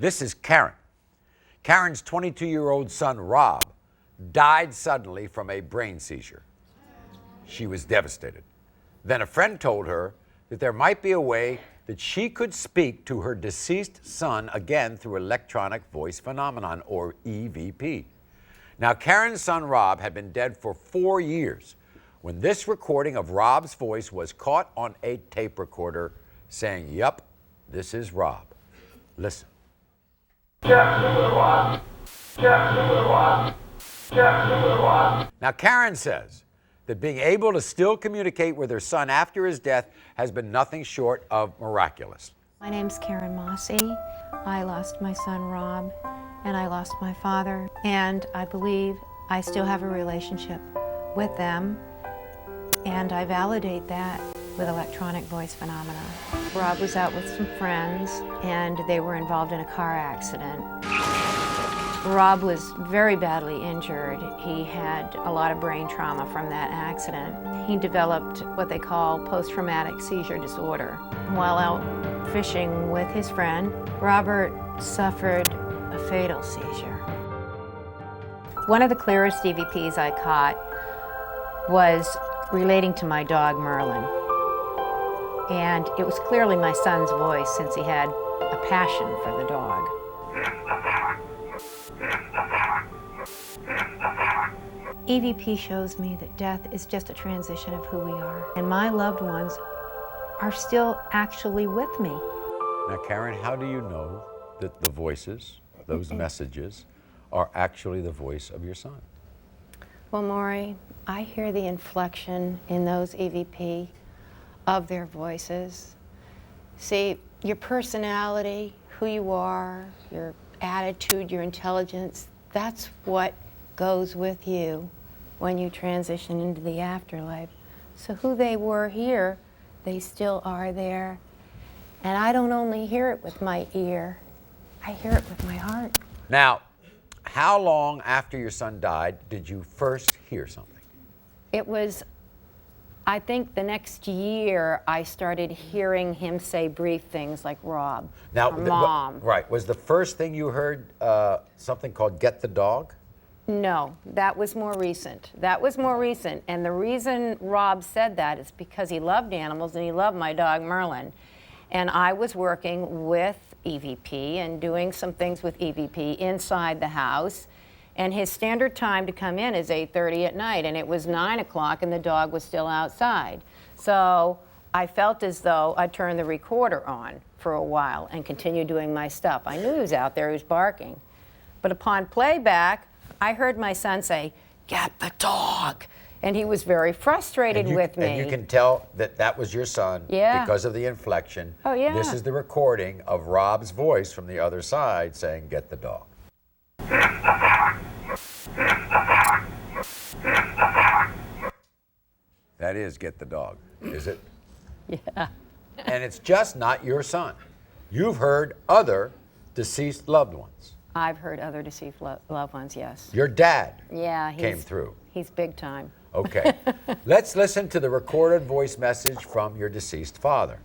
This is Karen. Karen's 22-year-old son, Rob, died suddenly from a brain seizure. She was devastated. Then a friend told her that there might be a way that she could speak to her deceased son again through electronic voice phenomenon, or EVP. Now, Karen's son, Rob, had been dead for 4 years when this recording of Rob's voice was caught on a tape recorder saying, "Yup, this is Rob." Listen. Now, Karen says that being able to still communicate with her son after his death has been nothing short of miraculous. My name's Karen Mossy. I lost my son Rob, and I lost my father, and I believe I still have a relationship with them, and I validate that with electronic voice phenomena. Rob was out with some friends, and they were involved in a car accident. Rob was very badly injured. He had a lot of brain trauma from that accident. He developed what they call post-traumatic seizure disorder. While out fishing with his friend, Robert suffered a fatal seizure. One of the clearest EVPs I caught was relating to my dog, Merlin. And it was clearly my son's voice, since he had a passion for the dog. EVP shows me that death is just a transition of who we are, and my loved ones are still actually with me. Now, Karen, how do you know that the voices, those messages, are actually the voice of your son? Well, Maury, I hear the inflection in those EVP of their voices. See, your personality, who you are, your attitude, your intelligence, that's what goes with you when you transition into the afterlife. So who they were here, they still are there. And I don't only hear it with my ear, I hear it with my heart. Now, how long after your son died did you first hear something? It was, I think, the next year I started hearing him say brief things like Rob, now, or Mom. Right. Was the first thing you heard something called "Get the Dog"? No, that was more recent. That was more recent. And the reason Rob said that is because he loved animals and he loved my dog Merlin. And I was working with EVP and doing some things with EVP inside the house. And his standard time to come in is 8:30 at night, and it was 9 o'clock and the dog was still outside. So I felt as though I'd turn the recorder on for a while and continue doing my stuff. I knew he was out there, he was barking. But upon playback, I heard my son say, "Get the dog." And he was very frustrated with me. And you can tell that that was your son, yeah, because of the inflection. Oh, yeah. This is the recording of Rob's voice from the other side saying, "Get the dog." That is "Get the dog," is it? Yeah. And it's just not your son. You've heard other deceased loved ones. I've heard other deceased loved ones, yes. Your dad came through. He's big time. Okay. Let's listen to the recorded voice message from your deceased father.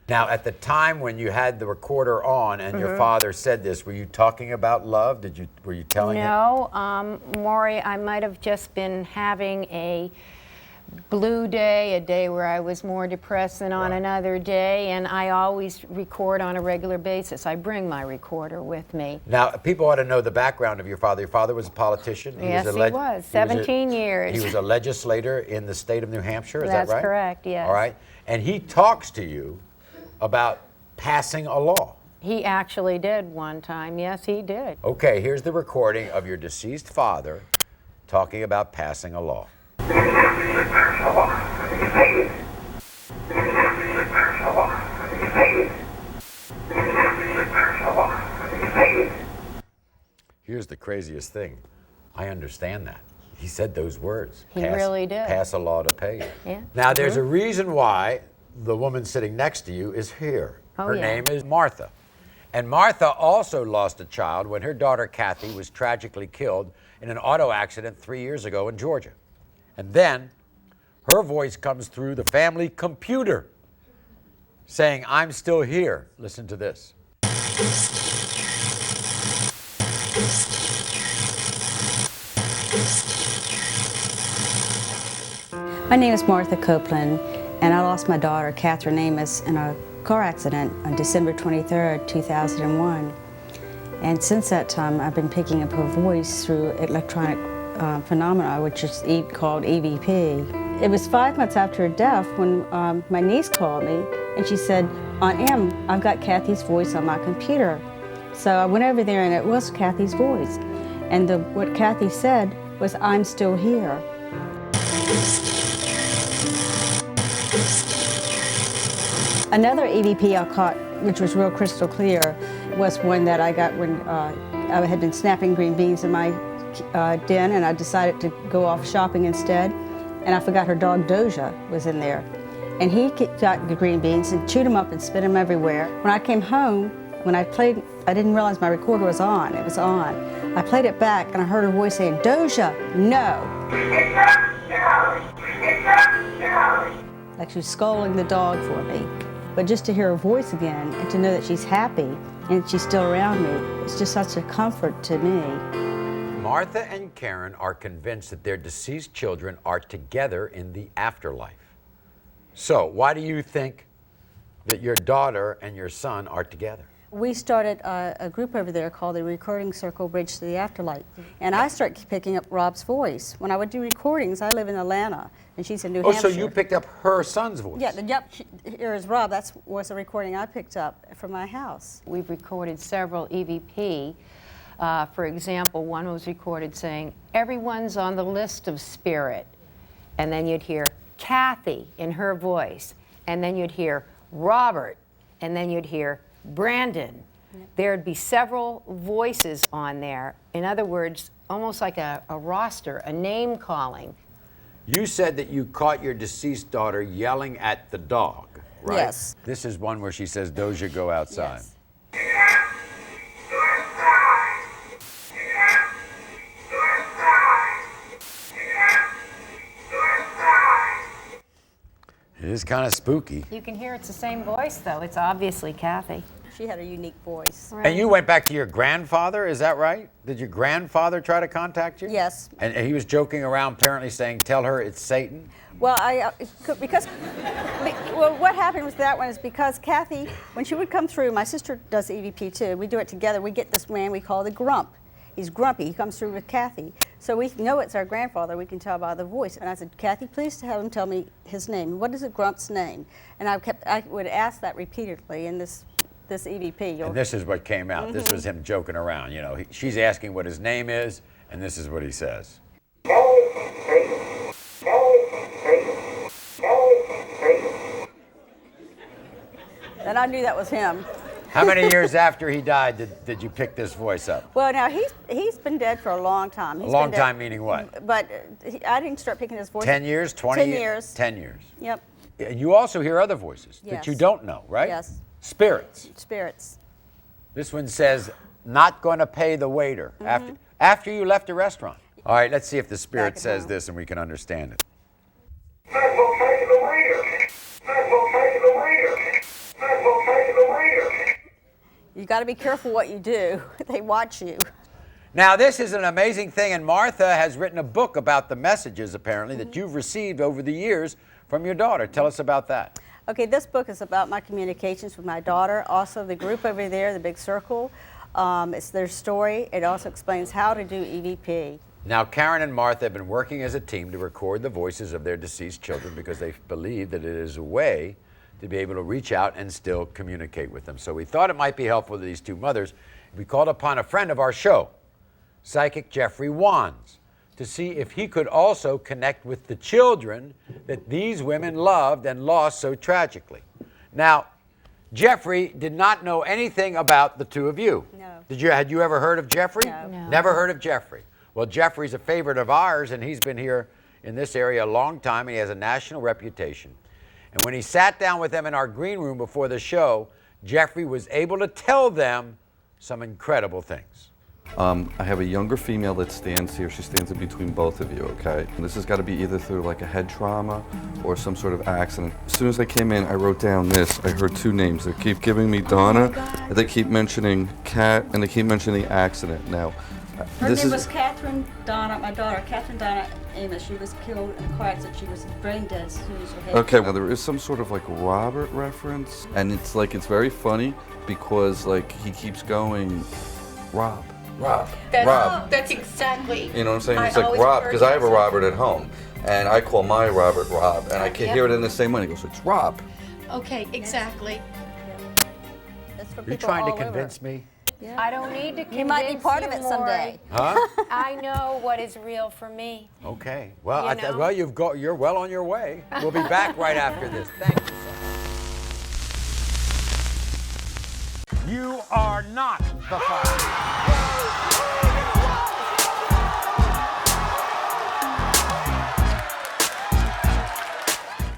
Now, at the time when you had the recorder on and your father said this, were you talking about love? Were you telling him? No, Maury, I might have just been having a blue day, a day where I was more depressed than on another day, and I always record on a regular basis. I bring my recorder with me. Now, people ought to know the background of your father. Your father was a politician. Yes, he was. 17 years. He was a legislator in the state of New Hampshire, is that right? That's correct, yes. All right. And he talks to you about passing a law. He actually did one time. Yes, he did. Okay, here's the recording of your deceased father talking about passing a law. Here's the craziest thing. I understand that. He said those words. He really did. Pass a law to pay you. Yeah. Now, there's a reason why the woman sitting next to you is here. Oh, her yeah. name is Martha. And Martha also lost a child when her daughter Kathy was tragically killed in an auto accident 3 years ago in Georgia. And then Her voice comes through the family computer saying, "I'm still here." Listen to this. My name is Martha Copeland, and I lost my daughter, Catherine Amos, in a car accident on December 23rd, 2001. And since that time, I've been picking up her voice through electronic phenomena, which is called EVP. It was 5 months after her death when my niece called me, and she said, "Aunt Em, I've got Kathy's voice on my computer." So I went over there, and it was Kathy's voice. And what Kathy said was, "I'm still here." Another EVP I caught, which was real crystal clear, was one that I got when I had been snapping green beans in my den, and I decided to go off shopping instead, and I forgot her dog Doja was in there. And he got the green beans and chewed them up and spit them everywhere. When I came home, when I played, I didn't realize my recorder was on. It was on. I played it back, and I heard her voice saying, "Doja, no." Like she was scolding the dog for me. But just to hear her voice again and to know that she's happy and she's still around me, it's just such a comfort to me. Martha and Karen are convinced that their deceased children are together in the afterlife. So, why do you think that your daughter and your son are together? We started a group over there called the Recording Circle Bridge to the Afterlife. And I started picking up Rob's voice. When I would do recordings, I live in Atlanta, and she's in New Hampshire. Oh, so you picked up her son's voice? Yeah, yep, here is Rob. That was a recording I picked up from my house. We've recorded several EVP. For example, one was recorded saying, "Everyone's on the list of spirit." And then you'd hear Kathy in her voice. And then you'd hear Robert. And then you'd hear Brandon. Yep. There'd be several voices on there. In other words, almost like a roster, a name calling. You said that you caught your deceased daughter yelling at the dog, right? Yes. This is one where she says, "Doja, go outside." Yes. It is kind of spooky. You can hear it's the same voice, though. It's obviously Kathy. She had a unique voice. Right. And you went back to your grandfather, is that right? Did your grandfather try to contact you? Yes. And he was joking around, apparently saying, "Tell her it's Satan"? Well, what happened with that one is because Kathy, when she would come through, my sister does EVP too. We do it together. We get this man we call the Grump. He's grumpy. He comes through with Kathy. So we know it's our grandfather. We can tell by the voice. And I said, "Kathy, please have him tell me his name. What is the Grump's name?" And I would ask that repeatedly in this EVP. And this is what came out. This was him joking around. You know, she's asking what his name is, and this is what he says. And I knew that was him. How many years after he died did you pick this voice up? Well, now he's been dead for a long time. A long time meaning what? But I didn't start picking his voice. 10 years? 20 10 years. 10 years. Yep. And you also hear other voices that you Yes. don't know, right? Yes. Spirits. Spirits. This one says, "Not going to pay the waiter after you left the restaurant." All right, let's see if the spirit Back at says home. this and we can understand it. You got to be careful what you do. They watch you. Now, this is an amazing thing, and Martha has written a book about the messages, apparently, that you've received over the years from your daughter. Tell us about that. Okay, this book is about my communications with my daughter. Also, the group over there, the Big Circle, it's their story. It also explains how to do EVP. Now, Karen and Martha have been working as a team to record the voices of their deceased children because they believe that it is a way to be able to reach out and still communicate with them. So we thought it might be helpful to these two mothers. We called upon a friend of our show, psychic Jeffrey Wands, to see if he could also connect with the children that these women loved and lost so tragically. Now, Jeffrey did not know anything about the two of you. No. Had you ever heard of Jeffrey? No. No. Never heard of Jeffrey. Well, Jeffrey's a favorite of ours, and he's been here in this area a long time, and he has a national reputation. And when he sat down with them in our green room before the show, Jeffrey was able to tell them some incredible things. I have a younger female that stands here. She stands in between both of you, okay? And this has got to be either through like a head trauma or some sort of accident. As soon as I came in, I wrote down this. I heard two names. They keep giving me Donna, and they keep mentioning Kat, and they keep mentioning accident. Now, Her name was Catherine Donna, my daughter, Catherine Donna Amos. She was killed in a car accident. She was brain dead as soon as her head. Okay, now there is some sort of like Robert reference, and it's very funny because like he keeps going, Rob. Rob. That's exactly. You know what I'm saying? I It's like always Rob, heard because I have a that. Robert at home, and I call my Robert Rob, and I can Yep. hear it in the same way. He goes, it's Rob. Okay, exactly. That's for Are you people trying to all over. convince me? I don't need to convince You might be part of it someday. Huh? I know what is real for me. Okay. Well, You know? well, you're well on your way. We'll be back right after this. Thank you so much. You are not the father.